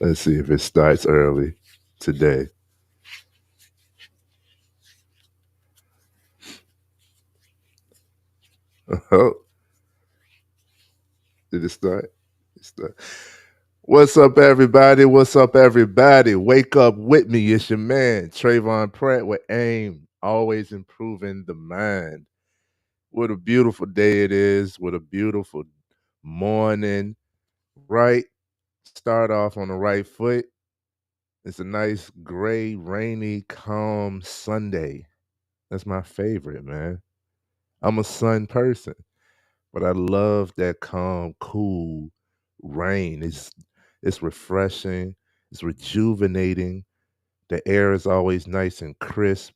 Let's see if it starts early today. Oh, did it start? It start. What's up, everybody? What's up, everybody? Wake up with me. It's your man, Tresvon Pratt with AIM, always improving the mind. What a beautiful day it is. What a beautiful morning, right? Start off on the right foot. It's a nice, gray, rainy, calm Sunday. That's my favorite, man. I'm a sun person, but I love that calm, cool rain. It's refreshing, it's rejuvenating. The air is always nice and crisp.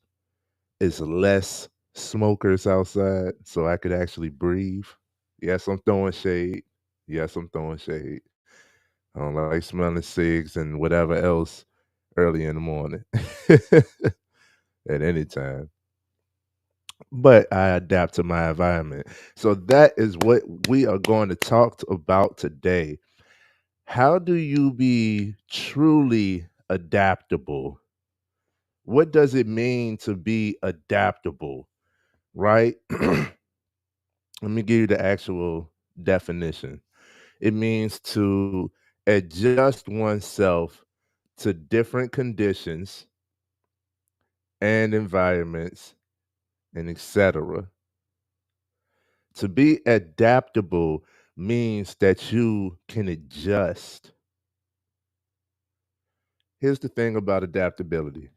It's less smokers outside, so I could actually breathe. Yes, I'm throwing shade. Yes, I'm throwing shade. I don't like smelling cigs and whatever else early in the morning at any time. But I adapt to my environment. So that is what we are going to talk about today. How do you be truly adaptable? What does it mean to be adaptable, right? Let me give you the actual definition. It means to adjust oneself to different conditions and environments and etc. To be adaptable means that you can adjust. Here's the thing about adaptability,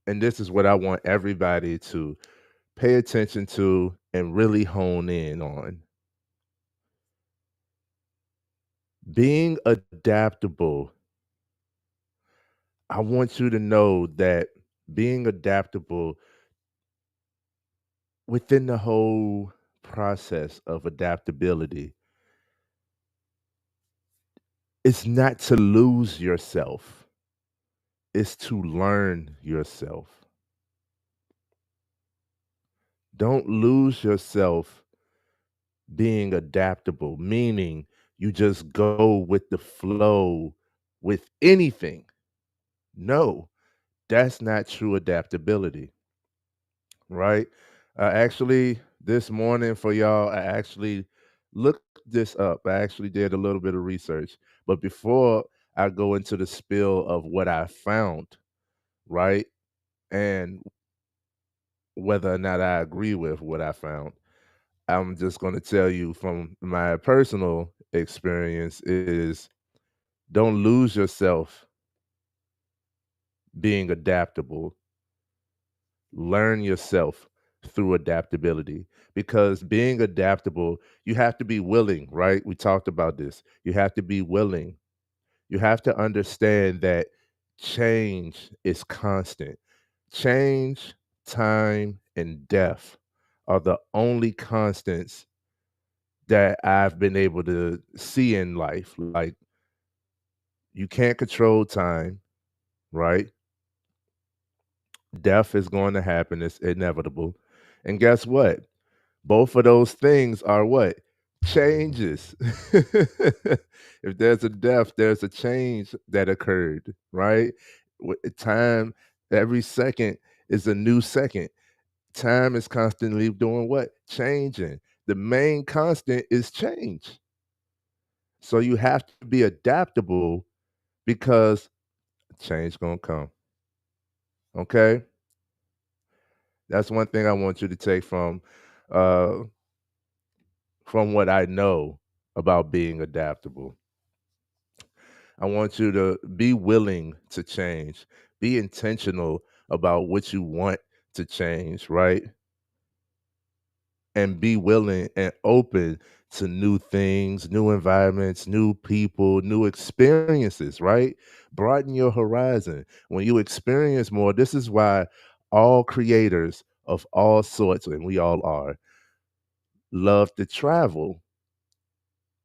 and this is what I want everybody to pay attention to and really hone in on. Being adaptable, I want you to know that being adaptable within the whole process of adaptability, it's not to lose yourself, it's to learn yourself. Don't lose yourself being adaptable, meaning you just go with the flow with anything. No, that's not true adaptability, right? Actually, this morning for y'all, I actually looked this up. I actually did a little bit of research. But before I go into the spill of what I found, right? And whether or not I agree with what I found, I'm just going to tell you from my personal experience is don't lose yourself being adaptable. Learn yourself through adaptability because being adaptable, you have to be willing, right? We talked about this. You have to be willing. You have to understand that change is constant. Change, time, and death are the only constants that I've been able to see in life. Like, you can't control time, right? Death is going to happen, it's inevitable. And guess what? Both of those things are what? Changes. If there's a death, there's a change that occurred, right? Time, every second is a new second. Time is constantly doing what? Changing. The main constant is change. So you have to be adaptable because change gonna come. Okay? That's one thing I want you to take uh from what I know about being adaptable. I want you to be willing to change. Be intentional about what you want to change, right? And be willing and open to new things, new environments, new people, new experiences, right? Broaden your horizon. When you experience more, this is why all creators of all sorts, and we all are, love to travel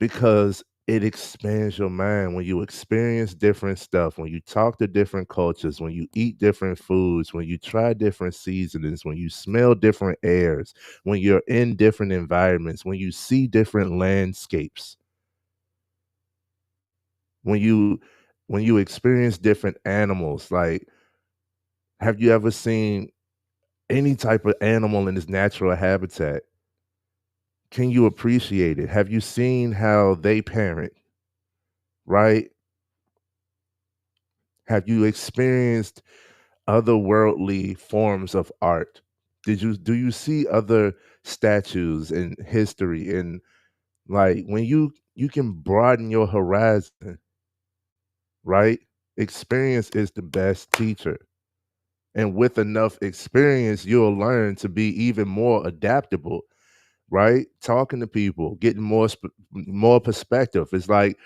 because it expands your mind when you experience different stuff, when you talk to different cultures, when you eat different foods, when you try different seasonings, when you smell different airs, when you're in different environments, when you see different landscapes. when you when you experience different animals, like, have you ever seen any type of animal in its natural habitat? Can you appreciate it? Have you seen how they parent, right? Have you experienced otherworldly forms of art? Do you see other statues in history? And like, when you can broaden your horizon, right? Experience is the best teacher. And with enough experience, you'll learn to be even more adaptable, right? Talking to people, getting more perspective. It's like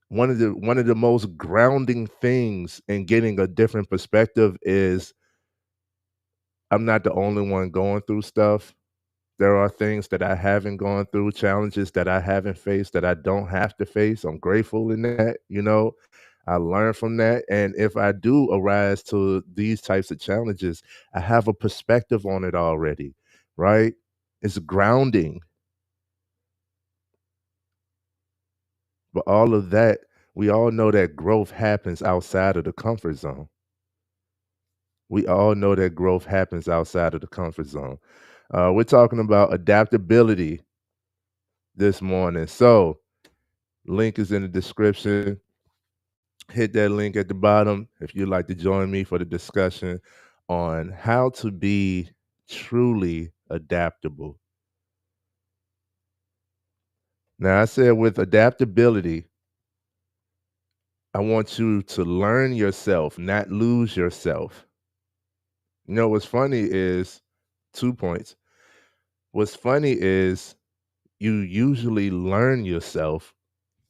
one of the most grounding things in getting a different perspective is I'm not the only one going through stuff. There are things that I haven't gone through, challenges that I haven't faced that I don't have to face. I'm grateful in that. I learn from that. And if I do arise to these types of challenges, I have a perspective on it already, right? It's grounding. But all of that, we all know that growth happens outside of the comfort zone. We all know that growth happens outside of the comfort zone. We're talking about adaptability this morning. So, link is in the description. Hit that link at the bottom if you'd like to join me for the discussion on how to be truly adaptable. Now, I said with adaptability, I want you to learn yourself, not lose yourself. What's funny is 2 points. What's funny is you usually learn yourself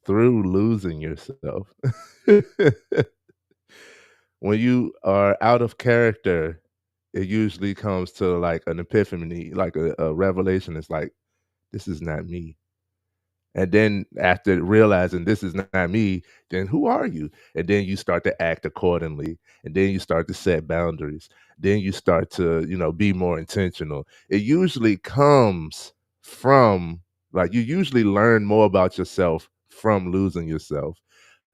through losing yourself. When you are out of character, it usually comes to like an epiphany, like a revelation. It's like, this is not me. And then after realizing this is not me, then who are you? And then you start to act accordingly. And then you start to set boundaries. Then you start to, be more intentional. It usually comes from, like, you usually learn more about yourself from losing yourself.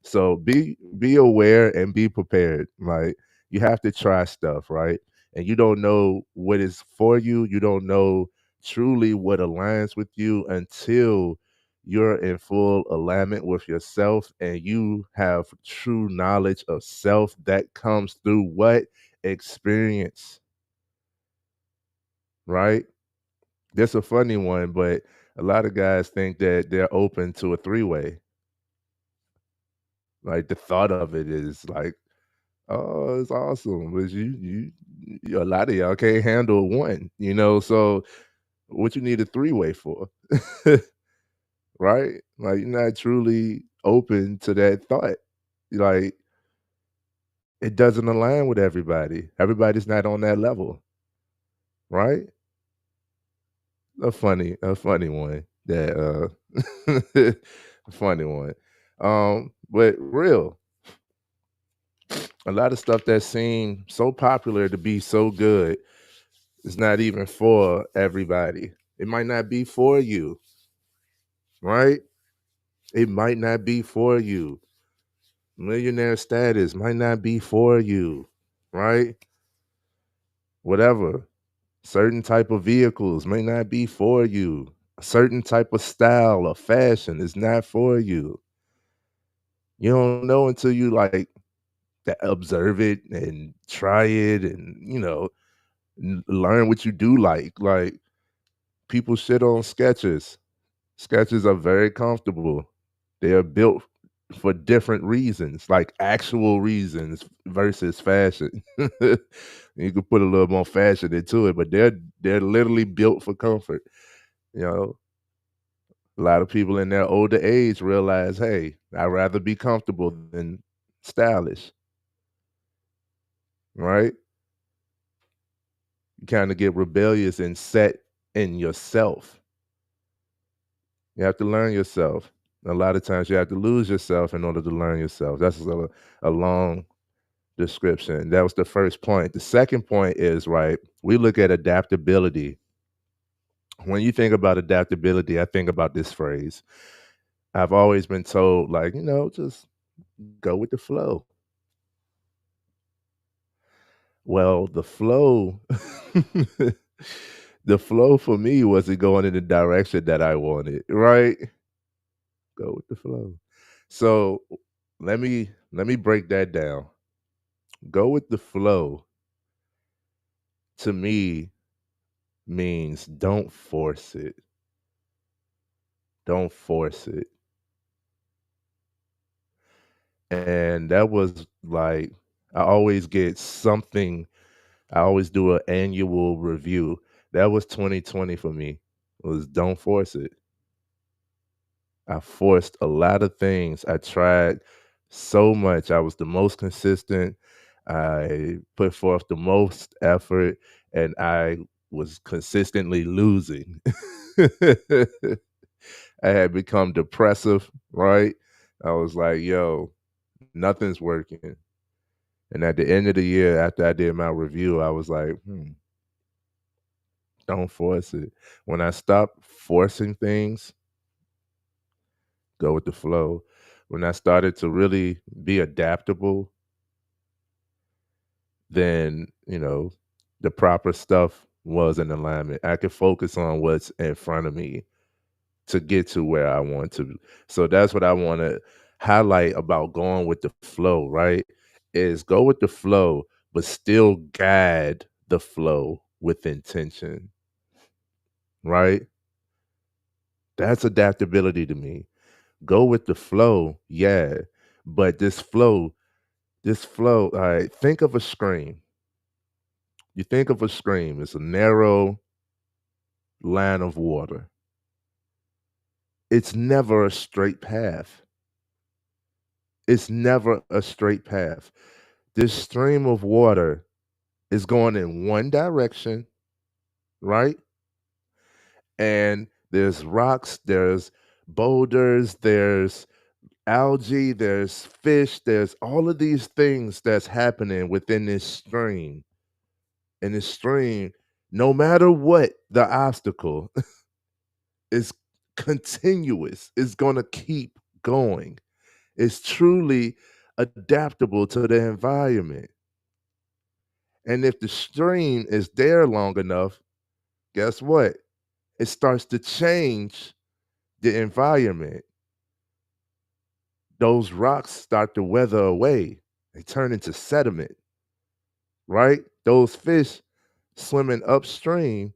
So be aware and be prepared. Like, you have to try stuff, right? And you don't know what is for you. You don't know truly what aligns with you until you're in full alignment with yourself and you have true knowledge of self that comes through what experience, right? That's a funny one, but a lot of guys think that they're open to a three-way. Like, the thought of it is like, oh, it's awesome. But a lot of y'all can't handle one. So what you need a three-way for? Right? Like, you're not truly open to that thought. Like, it doesn't align with everybody. Everybody's not on that level, right? A funny one that a funny one. But real, a lot of stuff that seemed so popular to be so good is not even for everybody. It might not be for you, right? It might not be for you. Millionaire status might not be for you, right? Whatever. Certain type of vehicles may not be for you. A certain type of style or fashion is not for you. You don't know until you like observe it and try it and learn what you do like. Like, people shit on sketches. Sketches are very comfortable. They are built for different reasons, like actual reasons versus fashion. You could put a little more fashion into it, but they're literally built for comfort. You know, a lot of people in their older age realize, hey, I'd rather be comfortable than stylish, right? You kind of get rebellious and set in yourself. You have to learn yourself. A lot of times you have to lose yourself in order to learn yourself. That's a long description. That was the first point. The second point is, right, we look at adaptability. When you think about adaptability, I think about this phrase. I've always been told, like, just Go with the flow. Well, the flow the flow for me wasn't going in the direction that I wanted, right? Go with the flow. So let me break that down. Go with the flow to me means don't force it. Don't force it. And that was like I always get something. I always do an annual review. That was 2020 for me. Was don't force it. I forced a lot of things. I tried so much. I was the most consistent. I put forth the most effort and I was consistently losing. I had become depressive, right? I was like, yo, nothing's working. And at the end of the year, after I did my review, I was like, don't force it. When I stopped forcing things, go with the flow. When I started to really be adaptable, then, the proper stuff was in alignment. I could focus on what's in front of me to get to where I want to. So that's what I want to highlight about going with the flow, right? Is go with the flow, but still guide the flow with intention, right? That's adaptability to me. Go with the flow, yeah. But this flow, all right, think of a stream. You think of a stream, it's a narrow line of water. It's never a straight path. It's never a straight path. This stream of water is going in one direction, right? And there's rocks, there's boulders, there's algae, there's fish, there's all of these things that's happening within this stream. And this stream, no matter what the obstacle, is continuous. It's going to keep going. It's truly adaptable to the environment. And if the stream is there long enough, guess what? It starts to change the environment. Those rocks start to weather away. They turn into sediment, right? Those fish swimming upstream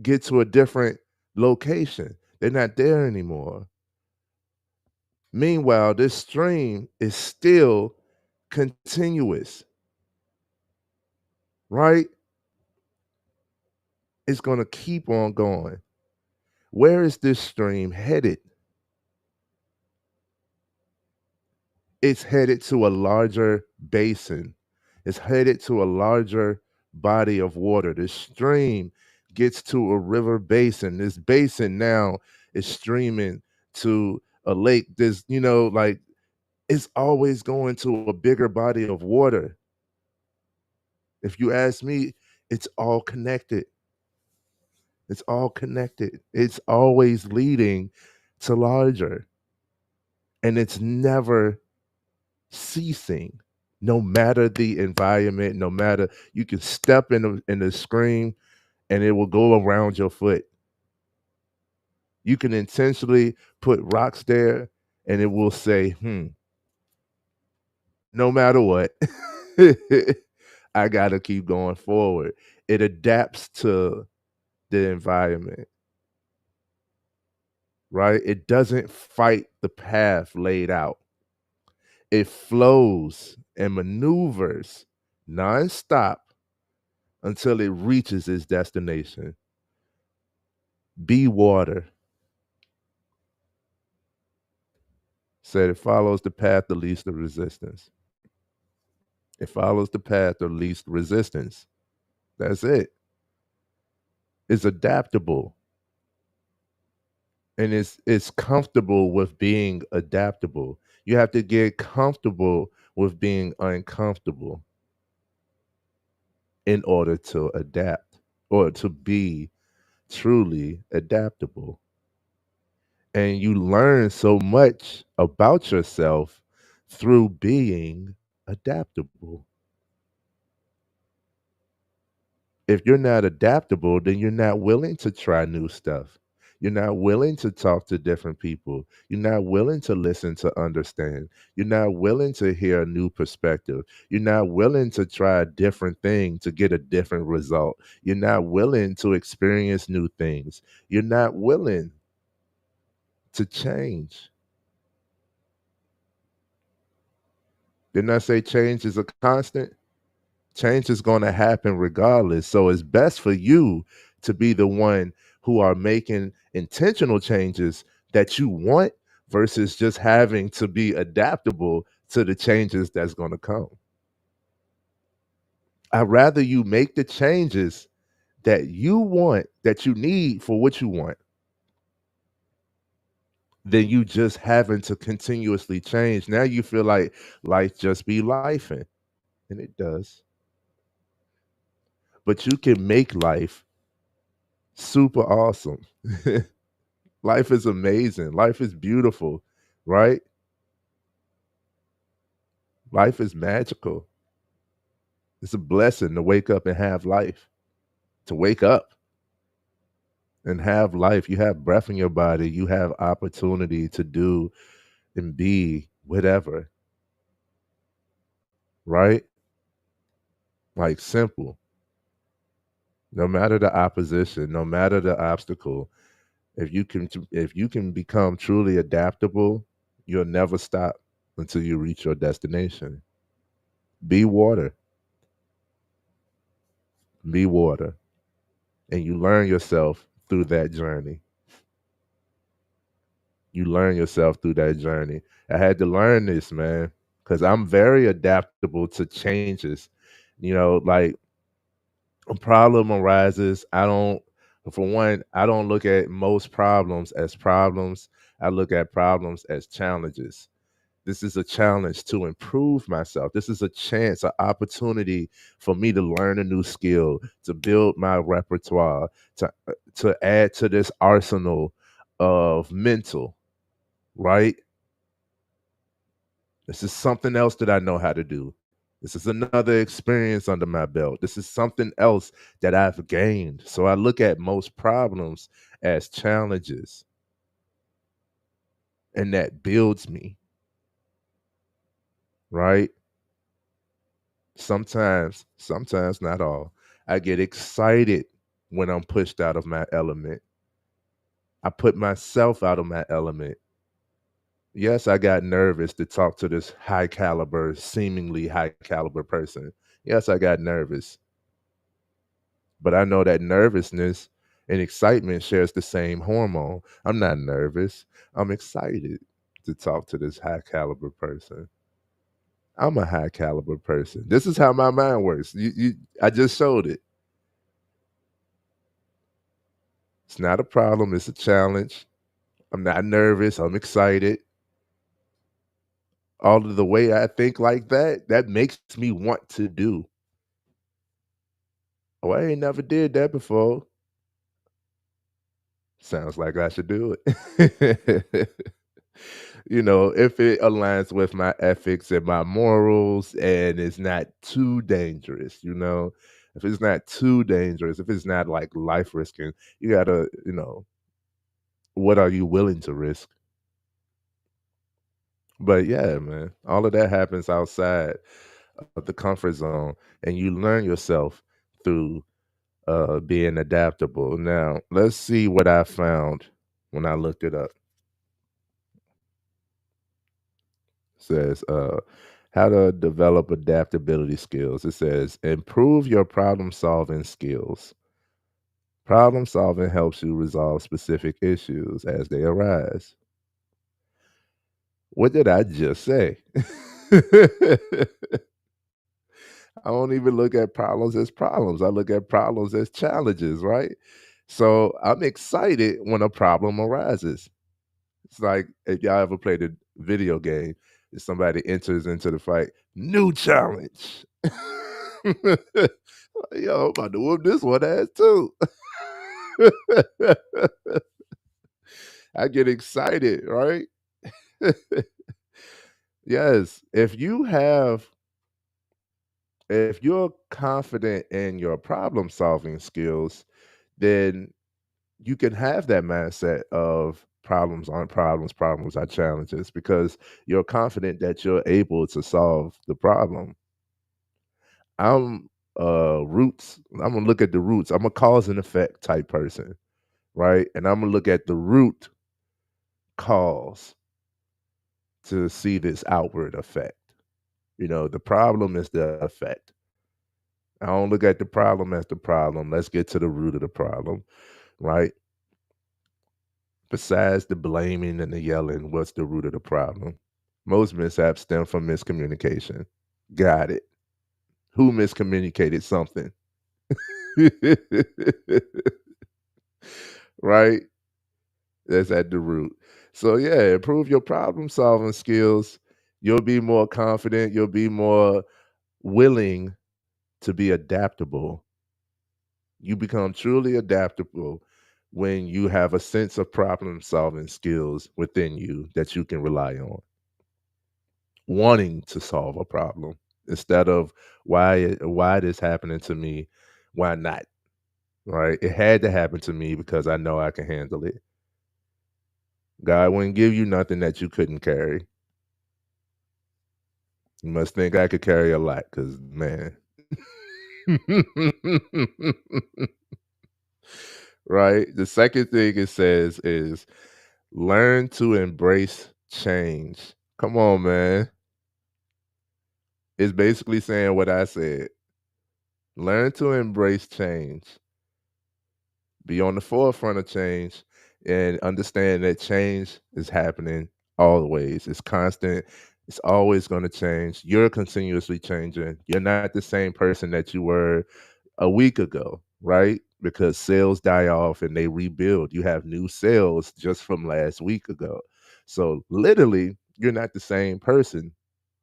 get to a different location. They're not there anymore. Meanwhile, this stream is still continuous, right? It's going to keep on going. Where is this stream headed? It's headed to a larger basin. It's headed to a larger body of water. This stream gets to a river basin. This basin now is streaming to a lake. Like it's always going to a bigger body of water. If you ask me, it's all connected. It's all connected. It's always leading to larger. And it's never ceasing, no matter the environment, no matter you can step in the stream and it will go around your foot. You can intentionally put rocks there and it will say, no matter what, I gotta keep going forward. It adapts to the environment, right? It doesn't fight the path laid out. It flows and maneuvers nonstop until it reaches its destination. Be water. Said it follows the path of least resistance. It follows the path of least resistance. That's it. It's adaptable. And it's comfortable with being adaptable. You have to get comfortable with being uncomfortable in order to adapt or to be truly adaptable. And you learn so much about yourself through being adaptable. If you're not adaptable, then you're not willing to try new stuff. You're not willing to talk to different people. You're not willing to listen to understand. You're not willing to hear a new perspective. You're not willing to try a different thing to get a different result. You're not willing to experience new things. You're not willing to change. Didn't I say change is a constant? Change is going to happen regardless. So it's best for you to be the one who are making intentional changes that you want versus just having to be adaptable to the changes that's going to come. I'd rather you make the changes that you want, that you need for what you want, than you just having to continuously change. Now you feel like life just be lifing, and it does. But you can make life super awesome. Life is amazing. Life is beautiful, right? Life is magical. It's a blessing to wake up and have life. To wake up and have life. You have breath in your body. You have opportunity to do and be whatever, right? Like simple. No matter the opposition, no matter the obstacle, if you can become truly adaptable, you'll never stop until you reach your destination. Be water. Be water. And you learn yourself through that journey. You learn yourself through that journey. I had to learn this, man, because I'm very adaptable to changes. Like a problem arises. For one, I don't look at most problems as problems. I look at problems as challenges. This is a challenge to improve myself. This is a chance, an opportunity for me to learn a new skill, to build my repertoire, to add to this arsenal of mental, right? This is something else that I know how to do. This is another experience under my belt. This is something else that I've gained. So I look at most problems as challenges, and that builds me, right? Sometimes not all. I get excited when I'm pushed out of my element. I put myself out of my element. Yes, I got nervous to talk to this high caliber, seemingly high caliber person. Yes, I got nervous. But I know that nervousness and excitement shares the same hormone. I'm not nervous. I'm excited to talk to this high caliber person. I'm a high caliber person. This is how my mind works. I just showed it. It's not a problem. It's a challenge. I'm not nervous. I'm excited. All of the way I think like that, that makes me want to do. Oh, I ain't never did that before. Sounds like I should do it. If it aligns with my ethics and my morals and it's not too dangerous, if it's not too dangerous, if it's not like life risking, you gotta, what are you willing to risk? But yeah, man, all of that happens outside of the comfort zone, and you learn yourself through being adaptable. Now, let's see what I found when I looked it up. It says, how to develop adaptability skills. It says, improve your problem solving skills. Problem solving helps you resolve specific issues as they arise. What did I just say? I don't even look at problems as problems. I look at problems as challenges, right? So I'm excited when a problem arises. It's like if y'all ever played a video game, if somebody enters into the fight, new challenge. Yo, I'm about to whoop this one ass too. I get excited, right? Yes, if you're confident in your problem solving skills, then you can have that mindset of problems aren't problems, problems are challenges because you're confident that you're able to solve the problem. I'm roots. I'm gonna look at the roots. I'm a cause and effect type person, right? And I'm gonna look at the root cause to see this outward effect. The problem is the effect. I don't look at the problem as the problem. Let's get to the root of the problem, right? Besides the blaming and the yelling, what's the root of the problem? Most mishaps stem from miscommunication. Got it. Who miscommunicated something? Right? That's at the root. So, yeah, improve your problem solving skills. You'll be more confident. You'll be more willing to be adaptable. You become truly adaptable when you have a sense of problem solving skills within you that you can rely on, wanting to solve a problem instead of why this happening to me, why not, right? It had to happen to me because I know I can handle it. God wouldn't give you nothing that you couldn't carry. You must think I could carry a lot because, man. Right? The second thing it says is learn to embrace change. Come on, man. It's basically saying what I said. Learn to embrace change. Be on the forefront of change and understand that change is happening always. It's constant. It's always going to change. You're continuously changing. You're not the same person that you were a week ago, right? Because cells die off and they rebuild. You have new cells just from last week ago. So literally, you're not the same person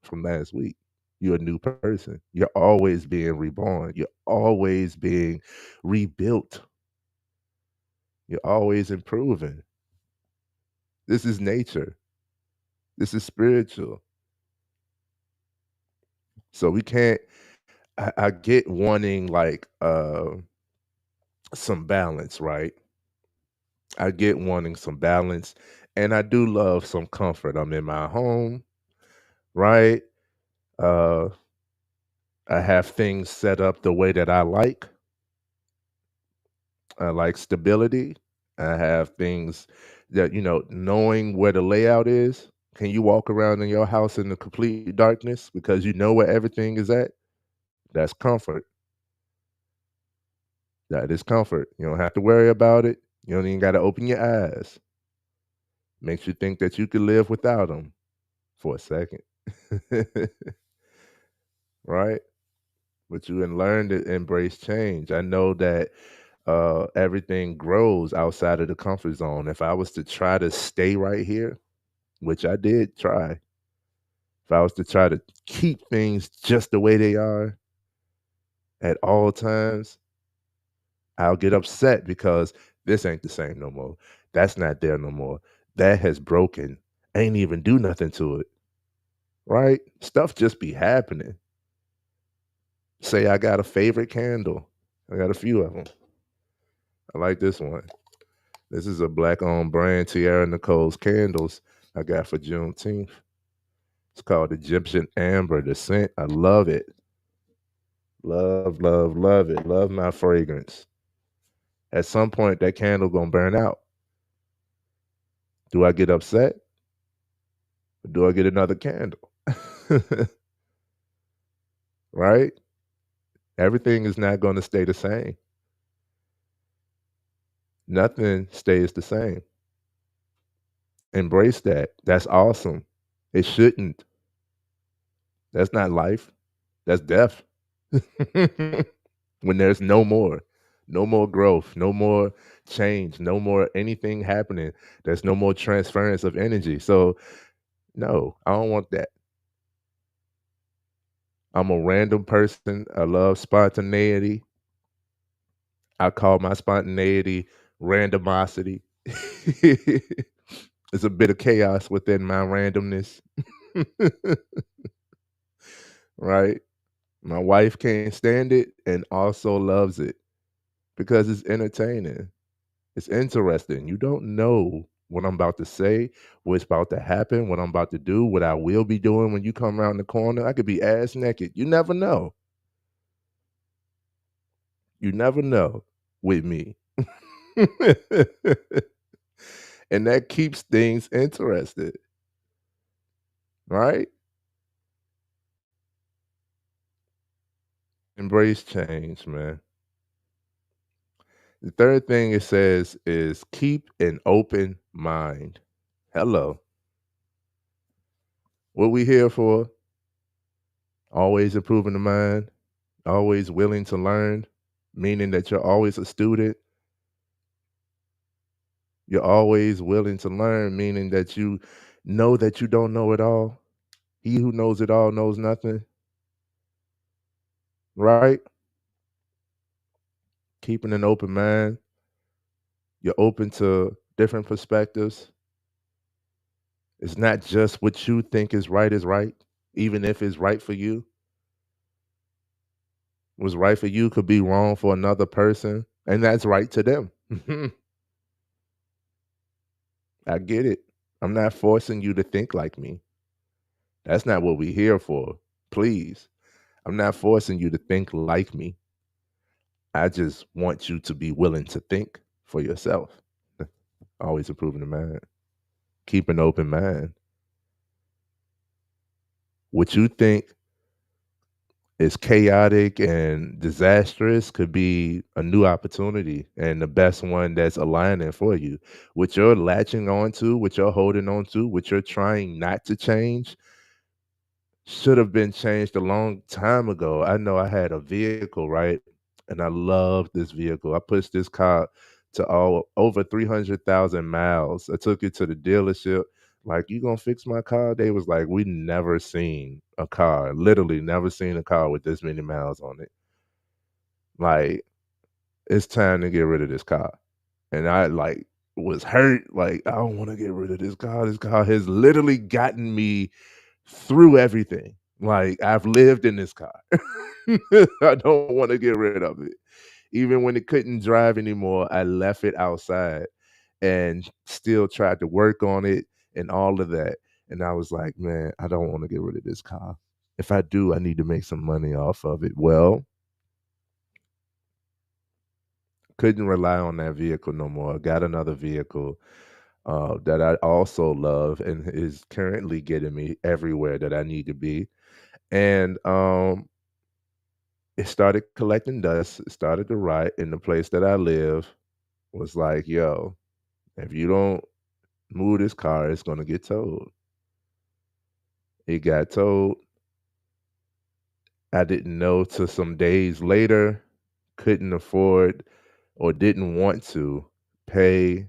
from last week. You're a new person. You're always being reborn. You're always being rebuilt. You're always improving. This is nature. This is spiritual. So we can't I get wanting like some balance, right? I get wanting some balance and I do love some comfort. I'm in my home, right? Uh I have things set up the way that I like. I like stability. I have things that, knowing where the layout is. Can you walk around in your house in the complete darkness because you know where everything is at? That's comfort. That is comfort. You don't have to worry about it. You don't even got to open your eyes. Makes you think that you could live without them for a second. Right? But you can learn to embrace change. I know that everything grows outside of the comfort zone. If I was to try to stay right here, which I did try, if I was to try to keep things just the way they are at all times, I'll get upset because this ain't the same no more. That's not there no more. That has broken. Ain't even do nothing to it. Right? Stuff just be happening. Say I got a favorite candle. I got a few of them. I like this one. This is a black owned brand, Tierra Nicole's candles I got for Juneteenth. It's called Egyptian Amber. The scent, I love it. Love, love, love it. Love my fragrance. At some point, that candle gonna burn out. Do I get upset? Or do I get another candle? Right? Everything is not going to stay the same. Nothing stays the same. Embrace that. That's awesome. It shouldn't. That's not life. That's death. When there's no more growth, no more change, no more anything happening. There's no more transference of energy. So, no, I don't want that. I'm a random person. I love spontaneity. I call my spontaneity randomosity. There's a bit of chaos within my randomness. Right? My wife can't stand it and also loves it because it's entertaining. It's interesting. You don't know what I'm about to say, what's about to happen, what I'm about to do, what I will be doing when you come around the corner. I could be ass naked. You never know. You never know with me. And that keeps things interested, right? Embrace change, man. The third thing it says is keep an open mind. Hello. What we here for? Always improving the mind, always willing to learn, meaning that you're always a student. You're always willing to learn, meaning that you don't know it all. He who knows it all knows nothing, right? Keeping an open mind. You're open to different perspectives. It's not just what you think is right, even if it's right for you. What's right for you could be wrong for another person, and that's right to them. I get it. I'm not forcing you to think like me. That's not what we're here for. Please. I'm not forcing you to think like me. I just want you to be willing to think for yourself. Always improving the mind. Keep an open mind. What you think is chaotic and disastrous could be a new opportunity and the best one that's aligning for you. What you're latching on to, what you're holding on to, what you're trying not to change should have been changed a long time ago. I know I had a vehicle, right? And I love this vehicle. I pushed this car to all over 300,000 miles. I took it to the dealership. Like, you gonna fix my car? They was like, we never seen a car, literally never seen a car with this many miles on it. Like, it's time to get rid of this car. And I like was hurt. Like, I don't want to get rid of this car. This car has literally gotten me through everything. Like, I've lived in this car. I don't wanna get rid of it. Even when it couldn't drive anymore, I left it outside and still tried to work on it and all of that, and I was like, "Man, I don't wanna get rid of this car. If I do, I need to make some money off of it." Well, couldn't rely on that vehicle no more. Got another vehicle, that I also love and is currently getting me everywhere that I need to be, and, it started collecting dust, it started to rot in the place that I live, was like, "Yo, if you don't move this car, it's gonna get towed." It got towed. I didn't know till some days later, couldn't afford or didn't want to pay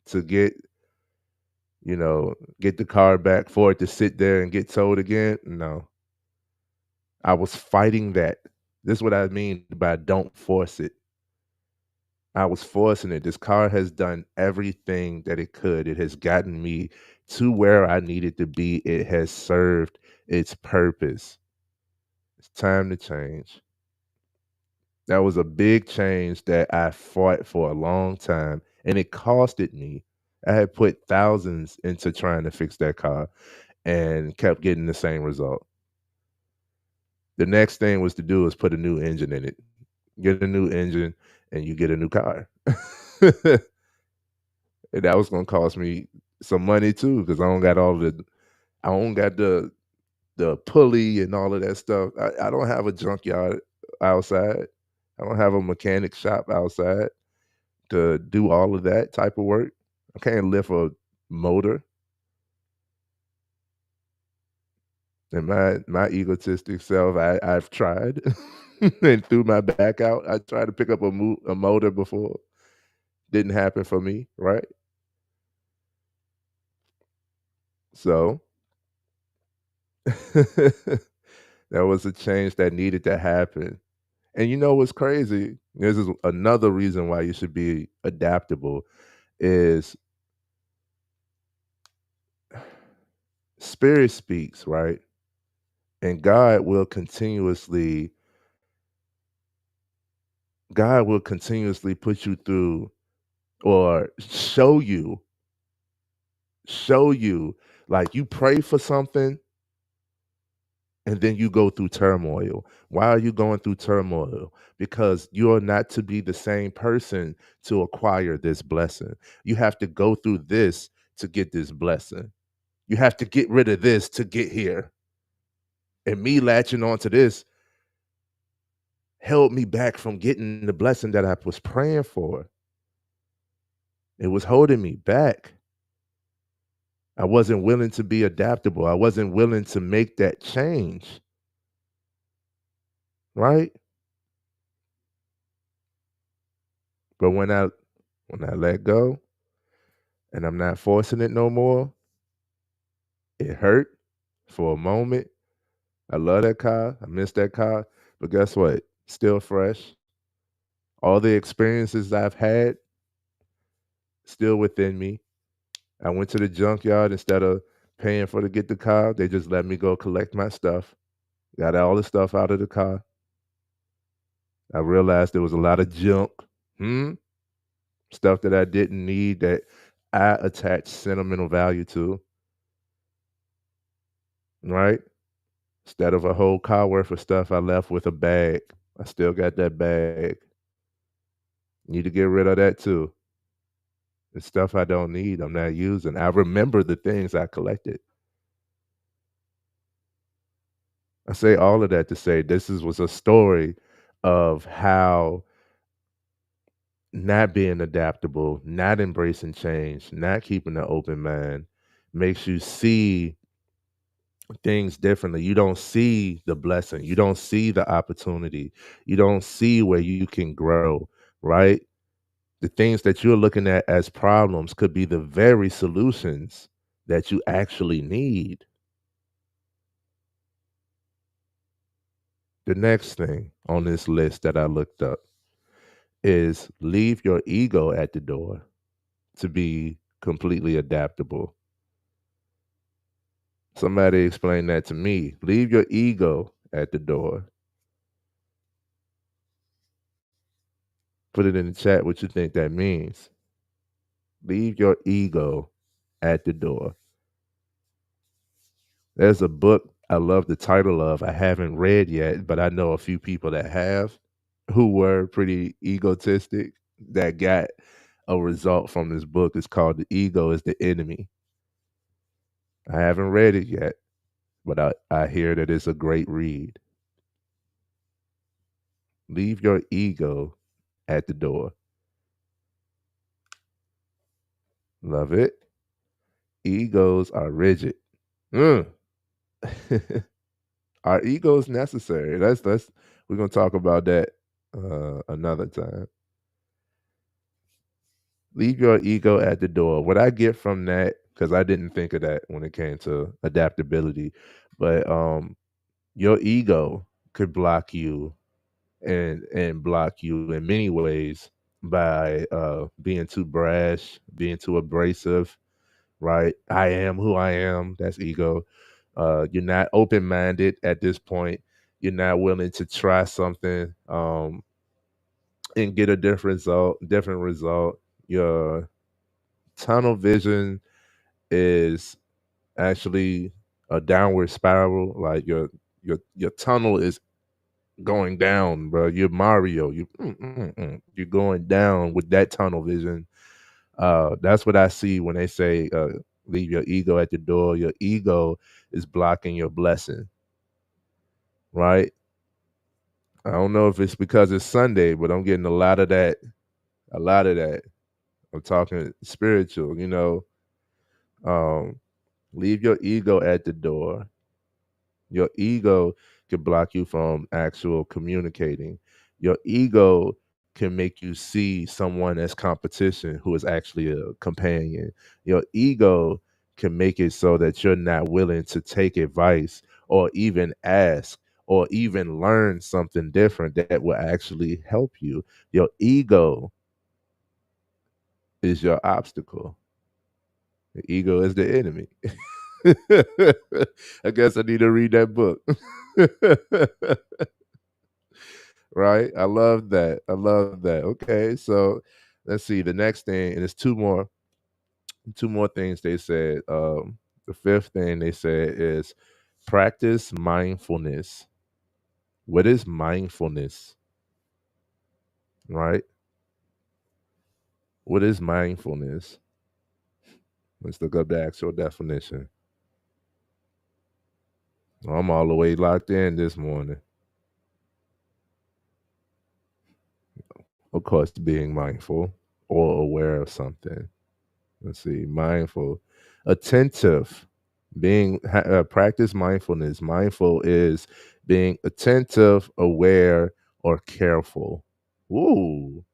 to get the car back for it to sit there and get towed again. No, I was fighting that. This is what I mean by don't force it. I was forcing it. This car has done everything that it could. It has gotten me to where I needed to be. It has served its purpose. It's time to change. That was a big change that I fought for a long time, and it costed me. I had put thousands into trying to fix that car and kept getting the same result. The next thing was to do is put a new engine in it. Get a new engine and you get a new car. And that was gonna cost me some money too, because I don't got the pulley and all of that stuff. I don't have a junkyard outside. I don't have a mechanic shop outside to do all of that type of work. I can't lift a motor. And my egotistic self, I've tried and threw my back out. I tried to pick up a motor before. Didn't happen for me, right? So there was a change that needed to happen. And you know what's crazy? This is another reason why you should be adaptable is Spirit speaks, right? And God will continuously put you through or show you like you pray for something and then you go through turmoil. Why are you going through turmoil? Because you're not to be the same person to acquire this blessing. You have to go through this to get this blessing. You have to get rid of this to get here. And me latching onto this held me back from getting the blessing that I was praying for. It was holding me back. I wasn't willing to be adaptable. I wasn't willing to make that change, right? But when I let go and I'm not forcing it no more, it hurt for a moment. I love that car. I miss that car. But guess what? Still fresh. All the experiences I've had still within me. I went to the junkyard instead of paying for to get the car. They just let me go collect my stuff. Got all the stuff out of the car. I realized there was a lot of junk, hmm, stuff that I didn't need that I attached sentimental value to, right? Instead of a whole car worth of stuff, I left with a bag. I still got that bag. Need to get rid of that too. It's stuff I don't need, I'm not using. I remember the things I collected. I say all of that to say was a story of how not being adaptable, not embracing change, not keeping an open mind makes you see things differently. You don't see the blessing, you don't see the opportunity, you don't see where you can grow, right? The things that you're looking at as problems could be the very solutions that you actually need. The next thing on this list that I looked up is leave your ego at the door to be completely adaptable. Somebody explain that to me. Leave your ego at the door. Put it in the chat what you think that means. Leave your ego at the door. There's a book I love the title of. I haven't read yet, but I know a few people that have who were pretty egotistic that got a result from this book. It's called The Ego is the Enemy. I haven't read it yet, but I hear that it's a great read. Leave your ego at the door. Love it. Egos are rigid. Mm. Are egos necessary? That's we're gonna talk about that another time. Leave your ego at the door. What I get from that, because I didn't think of that when it came to adaptability, but your ego could block you and block you in many ways by being too brash, being too abrasive, right? I am who I am. That's ego. You're not open minded at this point. You're not willing to try something and get a different result. Different result. Your tunnel vision is actually a downward spiral. Like your tunnel is going down, bro. You're Mario. You're going down with that tunnel vision. That's what I see when they say leave your ego at the door. Your ego is blocking your blessing, right? I don't know if it's because it's Sunday, but I'm getting a lot of that. A lot of that. I'm talking spiritual, Um, leave your ego at the door. Your ego can block you from actual communicating. Your ego can make you see someone as competition who is actually a companion. Your ego can make it so that you're not willing to take advice or even ask or even learn something different that will actually help you. Your ego is your obstacle. The ego is the enemy. I guess I need to read that book. Right? I love that. I love that. Okay, so let's see. The next thing, and it's two more things they said. The fifth thing they said is practice mindfulness. What is mindfulness? Right? What is mindfulness? Let's look up the actual definition. I'm all the way locked in this morning. Of course, being mindful or aware of something. Let's see, mindful, attentive, practice mindfulness. Mindful is being attentive, aware, or careful. Ooh,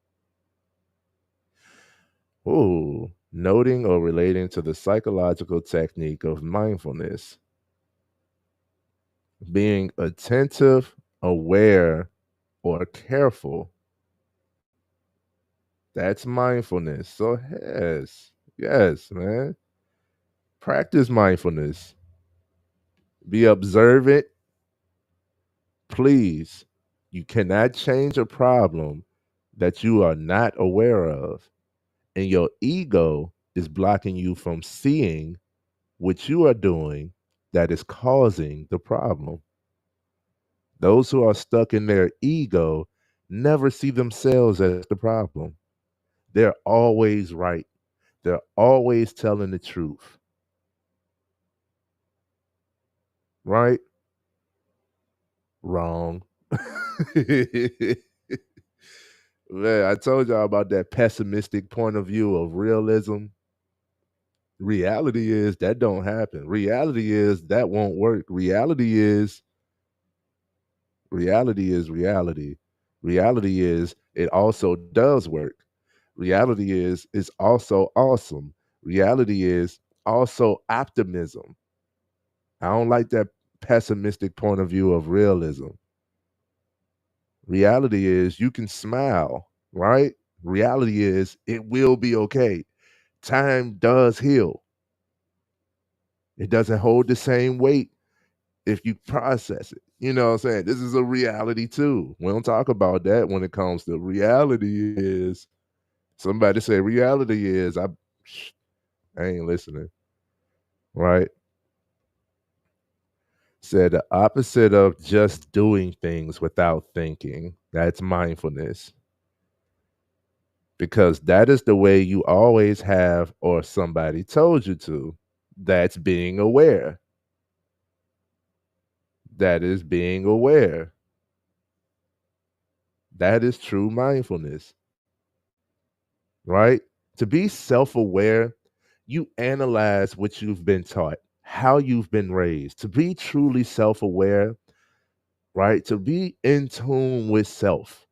ooh, noting or relating to the psychological technique of mindfulness. Being attentive, aware, or careful. That's mindfulness. So yes, man. Practice mindfulness. Be observant, please. You cannot change a problem that you are not aware of. And your ego is blocking you from seeing what you are doing that is causing the problem. Those who are stuck in their ego never see themselves as the problem. They're always right. They're always telling the truth, right? Wrong. Man, I told y'all about that pessimistic point of view of realism. Reality is that don't happen. Reality is that won't work. Reality is reality. Reality is it also does work. Reality is it's also awesome. Reality is also optimism. I don't like that pessimistic point of view of realism. Reality is you can smile, right? Reality is it will be okay. Time does heal. It doesn't hold the same weight if you process it. You know what I'm saying? This is a reality too. We don't talk about that when it comes to reality is somebody say reality is I ain't listening. Right? Said the opposite of just doing things without thinking. That's mindfulness. Because that is the way you always have or somebody told you to. That's being aware. That is being aware. That is true mindfulness, right? To be self aware, you analyze what you've been taught, how you've been raised. To be truly self aware, right? To be in tune with self,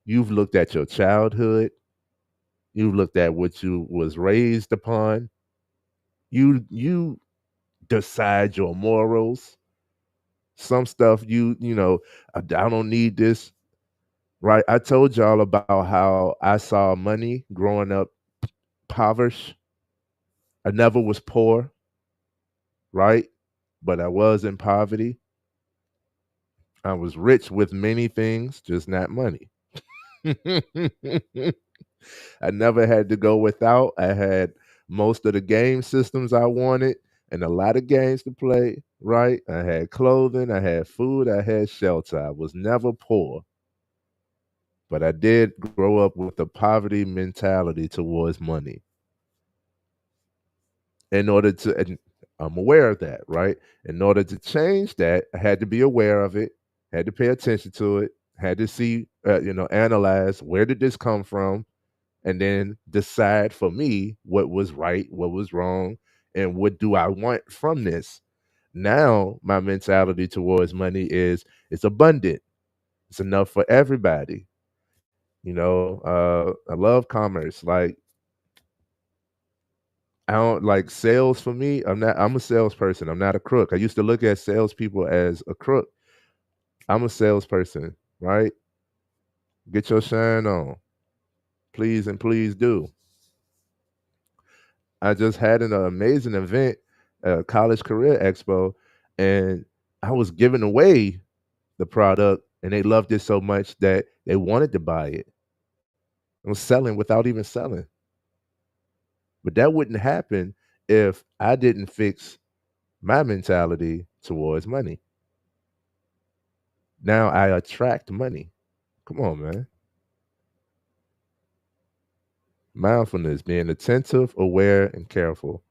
you've looked at your childhood, you've looked at what you was raised upon, you decide your morals. Some stuff I don't need this, right? I told y'all about how I saw money growing up impoverished. I never was poor, right? But I was in poverty. I was rich with many things, just not money. I never had to go without. I had most of the game systems I wanted and a lot of games to play, right? I had clothing, I had food, I had shelter. I was never poor. But I did grow up with a poverty mentality towards money. In order to, and I'm aware of that, right? In order to change that, I had to be aware of it, had to pay attention to it, had to see, analyze where did this come from, and then decide for me what was right, what was wrong, and what do I want from this. Now, my mentality towards money is it's abundant, it's enough for everybody. I love commerce. Like, I don't like sales for me. I'm a salesperson. I'm not a crook. I used to look at salespeople as a crook. I'm a salesperson, right? Get your shine on. Please and please do. I just had an amazing event College Career Expo, and I was giving away the product, and they loved it so much that they wanted to buy it. I was selling without even selling. But that wouldn't happen if I didn't fix my mentality towards money. Now I attract money. Come on, man. Mindfulness, being attentive, aware, and careful.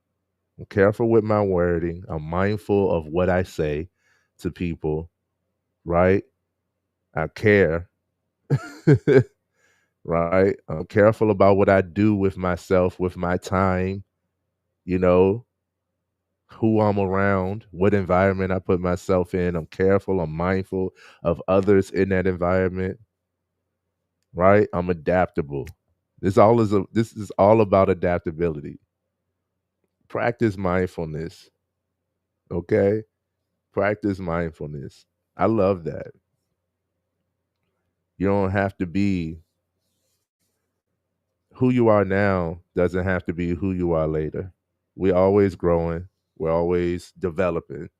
I'm careful with my wording. I'm mindful of what I say to people, right? I care, right? I'm careful about what I do with myself, with my time, you know, who I'm around, what environment I put myself in. I'm careful, I'm mindful of others in that environment, right? I'm adaptable. This is all about adaptability. Practice mindfulness, okay? Practice mindfulness. I love that. You don't have to be who you are now doesn't have to be who you are later. We're always growing, we're always developing.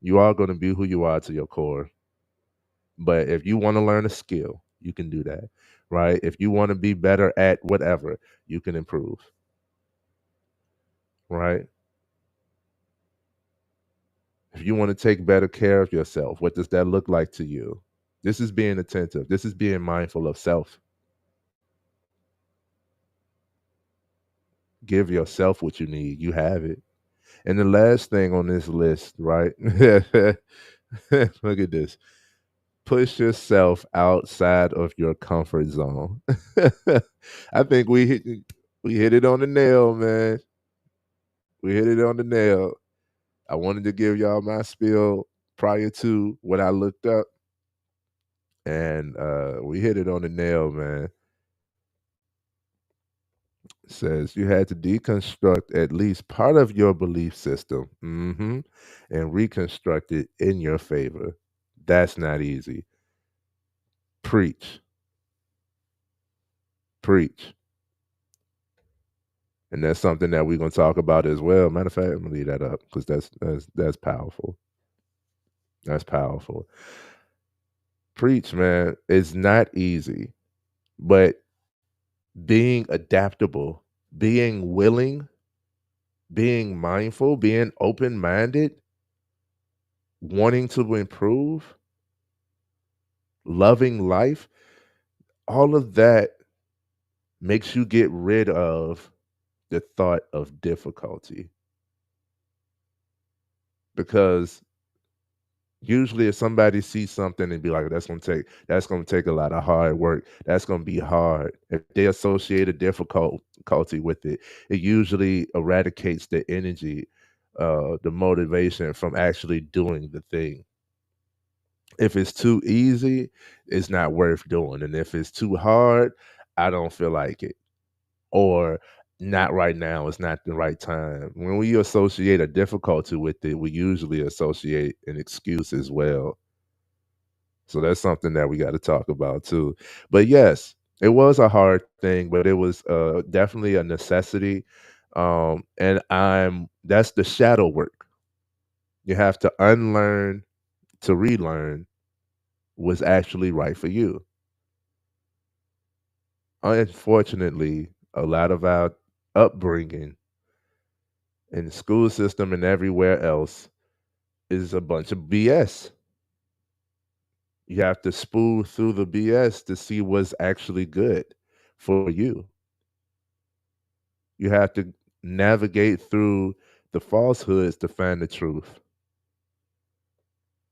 You are going to be who you are to your core. But if you want to learn a skill, you can do that, right? If you want to be better at whatever, you can improve, right? If you want to take better care of yourself, what does that look like to you? This is being attentive. This is being mindful of self. Give yourself what you need. You have it. And the last thing on this list, right? Look at this. Push yourself outside of your comfort zone. I think we hit it on the nail, man. We hit it on the nail. I wanted to give y'all my spiel prior to what I looked up, and we hit it on the nail, man. It says you had to deconstruct at least part of your belief system, and reconstruct it in your favor. That's not easy. Preach, preach. And that's something that we're gonna talk about as well. Matter of fact, I'm gonna leave that up because that's powerful. That's powerful. Preach, man. It's not easy, but being adaptable, being willing, being mindful, being open minded, wanting to improve, loving life, all of that makes you get rid of the thought of difficulty. Because usually if somebody sees something and be like, that's gonna take a lot of hard work. That's gonna be hard. If they associate a difficulty with it, it usually eradicates the energy, the motivation from actually doing the thing. If it's too easy, it's not worth doing. And if it's too hard, I don't feel like it. Or not right now, it's not the right time. When we associate a difficulty with it, we usually associate an excuse as well. So that's something that we got to talk about too. But yes, it was a hard thing, but it was definitely a necessity. And I'm that's the shadow work. You have to unlearn to relearn what's actually right for you. Unfortunately, a lot of our upbringing in the school system and everywhere else is a bunch of BS. You have to spool through the BS to see what's actually good for you. You have to navigate through the falsehoods to find the truth.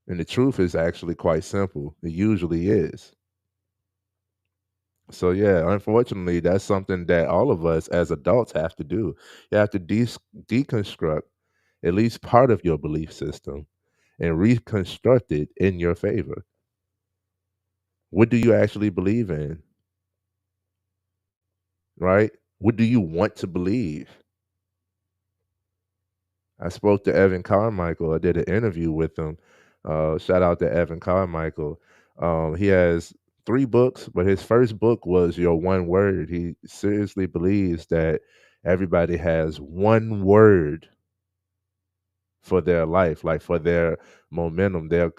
And the truth is actually quite simple. It usually is. So yeah, unfortunately, that's something that all of us as adults have to do. You have to deconstruct at least part of your belief system and reconstruct it in your favor. What do you actually believe in? Right? What do you want to believe? I spoke to Evan Carmichael. I did an interview with him. Shout out to Evan Carmichael. He has 3 books, but his first book was Your One Word. He seriously believes that everybody has one word for their life, like for their momentum, their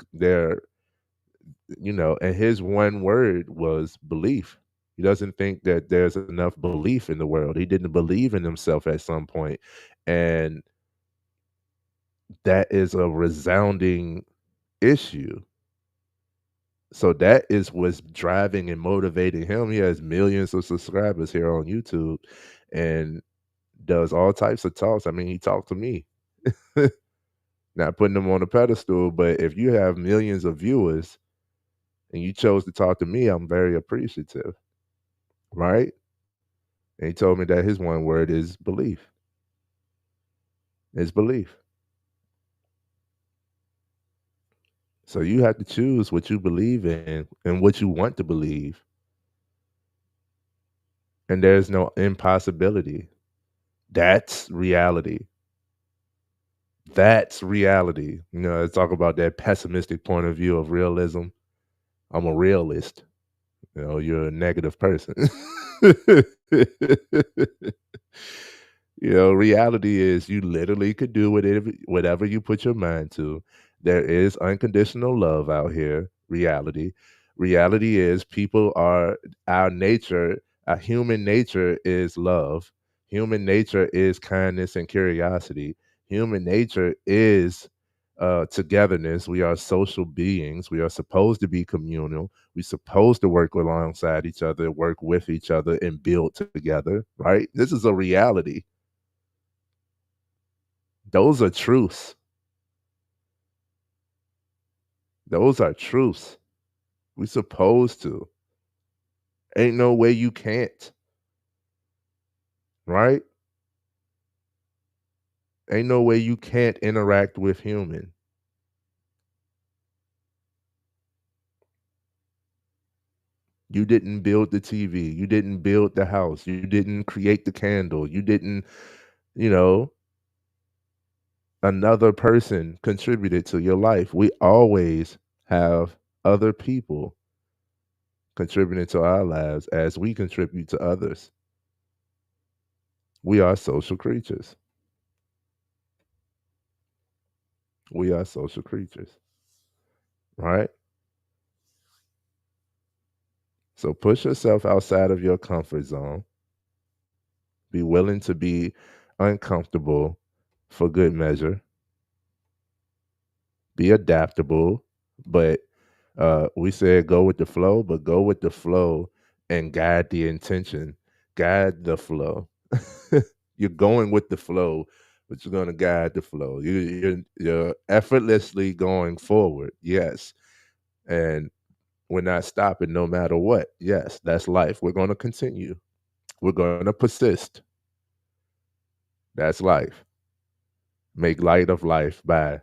and his one word was belief. He doesn't think that there's enough belief in the world. He didn't believe in himself at some point. And that is a resounding issue. So that is what's driving and motivating him. He has millions of subscribers here on YouTube and does all types of talks. I mean, he talked to me. Not putting him on a pedestal, but if you have millions of viewers and you chose to talk to me, I'm very appreciative, right? And he told me that his one word is belief. Is belief. So you have to choose what you believe in and what you want to believe. And there's no impossibility. That's reality. That's reality. I talk about that pessimistic point of view of realism. I'm a realist. You're a negative person. Reality is you literally could do whatever you put your mind to. There is unconditional love out here. Reality. Reality is people are our nature, our human nature is love. Human nature is kindness and curiosity. Human nature is togetherness. We are social beings. We are supposed to be communal. We're supposed to work alongside each other, work with each other, and build together, right? This is a reality. Those are truths. Those are truths. We supposed to. Ain't no way you can't, right? Ain't no way you can't interact with human. You didn't build the TV. You didn't build the house. You didn't create the candle. You didn't, you know, another person contributed to your life. We always have other people contributing to our lives as we contribute to others. We are social creatures. We are social creatures, right? So push yourself outside of your comfort zone. Be willing to be uncomfortable for good measure. Be adaptable, but we said go with the flow, but go with the flow and guide the intention, guide the flow. You're going with the flow, but you're going to guide the flow. You're effortlessly going forward, yes, and we're not stopping no matter what. Yes, that's life. We're going to continue. We're going to persist. That's life. Make light of life by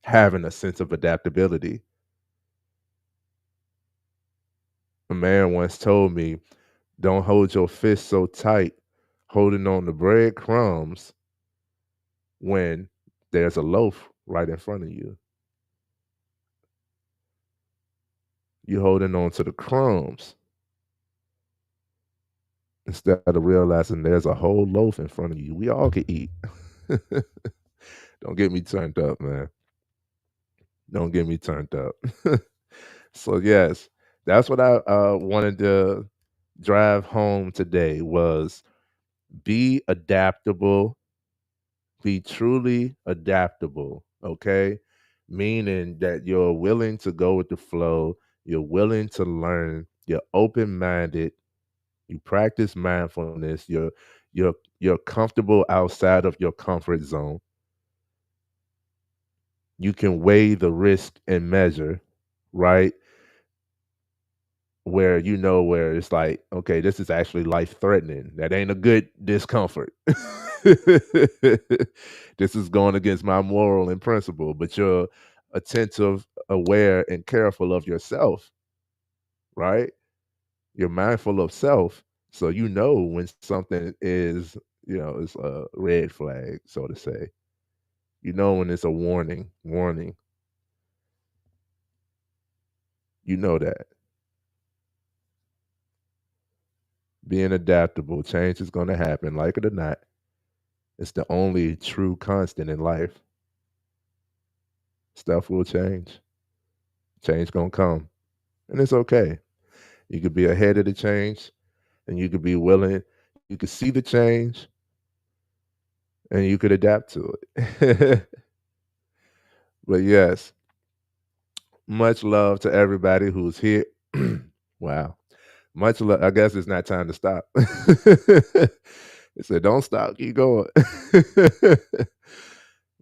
having a sense of adaptability. A man once told me, don't hold your fist so tight, holding on to breadcrumbs when there's a loaf right in front of you. You're holding on to the crumbs instead of realizing there's a whole loaf in front of you. We all can eat. Don't get me turned up, man. Don't get me turned up. So yes, that's what I wanted to drive home today was be adaptable, be truly adaptable, okay? Meaning that you're willing to go with the flow, you're willing to learn, you're open-minded, you practice mindfulness, you're comfortable outside of your comfort zone. You can weigh the risk and measure, right? Where it's like, okay, this is actually life threatening. That ain't a good discomfort. This is going against my moral and principle, but you're attentive, aware, and careful of yourself, right? You're mindful of self. So you know when something is, it's a red flag, so to say. You know when it's a warning. You know that. Being adaptable, change is going to happen, like it or not. It's the only true constant in life. Stuff will change. Change gonna come. And it's okay. You could be ahead of the change and you could be willing, you could see the change and you could adapt to it. But yes, much love to everybody who's here. Wow. Much love. I guess it's not time to stop. It said, don't stop, keep going.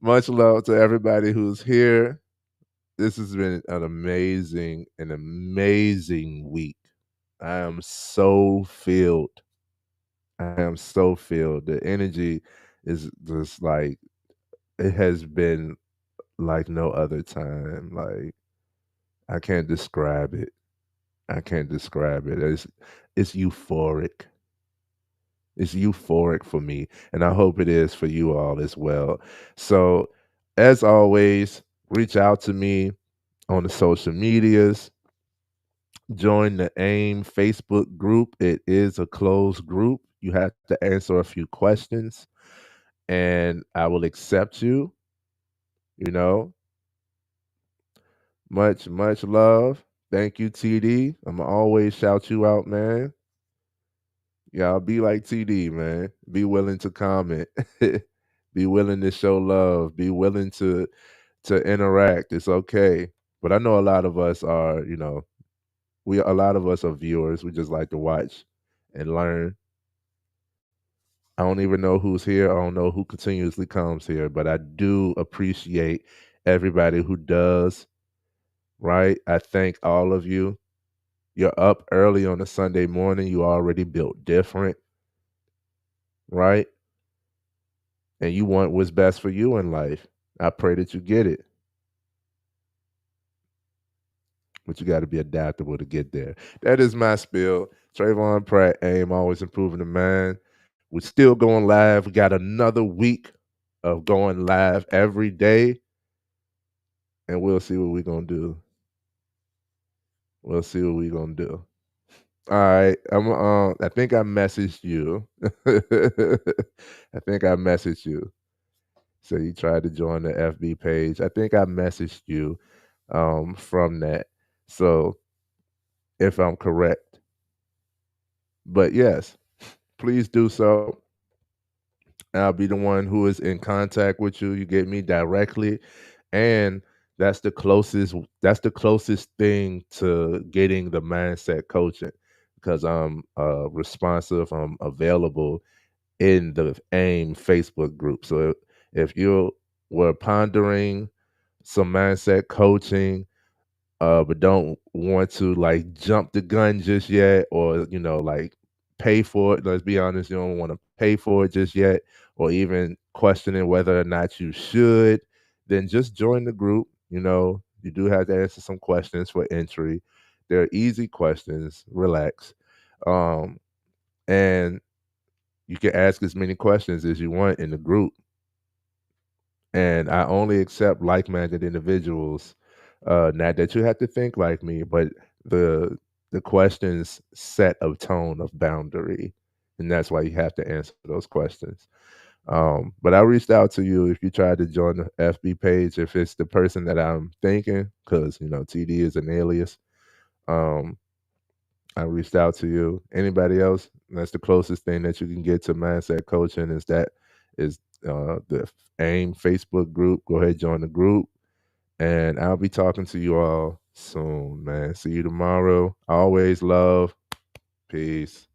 Much love to everybody who's here. This has been an amazing week. I am so filled. I am so filled. The energy is just like, it has been like no other time. Like, I can't describe it. I can't describe it. It's euphoric. It's euphoric for me, and I hope it is for you all as well. So, as always, reach out to me on the social medias. Join the AIM Facebook group. It is a closed group. You have to answer a few questions, and I will accept you. You know, much love. Thank you, TD. I'm going to always shout you out, man. Y'all be like TD, man. Be willing to comment. Be willing to show love. Be willing to interact. It's okay. But I know a lot of us are, a lot of us are viewers. We just like to watch and learn. I don't even know who's here. I don't know who continuously comes here, but I do appreciate everybody who does, right? I thank all of you. You're up early on a Sunday morning. You already built different, right? And you want what's best for you in life. I pray that you get it. But you got to be adaptable to get there. That is my spiel. Tresvon Pratt, AIM, always improving the mind. We're still going live. We got another week of going live every day, and we'll see what we're going to do. We'll see what we're going to do. All right. I think I messaged you. I think I messaged you. So you tried to join the FB page. I think I messaged you from that. So if I'm correct. But yes, please do so. I'll be the one who is in contact with you. You get me directly. And that's the closest thing to getting the mindset coaching because I'm responsive, I'm available in the AIM Facebook group. So if you were pondering some mindset coaching, but don't want to like jump the gun just yet, or like pay for it. Let's be honest, you don't want to pay for it just yet, or even questioning whether or not you should. Then just join the group. You do have to answer some questions for entry. They're easy questions. Relax, um, and you can ask as many questions as you want in the group. And I only accept like-minded individuals. Not that you have to think like me, but the questions set a tone of boundary, and that's why you have to answer those questions. But I reached out to you if you tried to join the FB page, if it's the person that I'm thinking, because TD is an alias. Um, I reached out to you. Anybody else? That's the closest thing that you can get to mindset coaching is the AIM Facebook group. Go ahead, join the group, and I'll be talking to you all soon, man. See you tomorrow. Always love. Peace.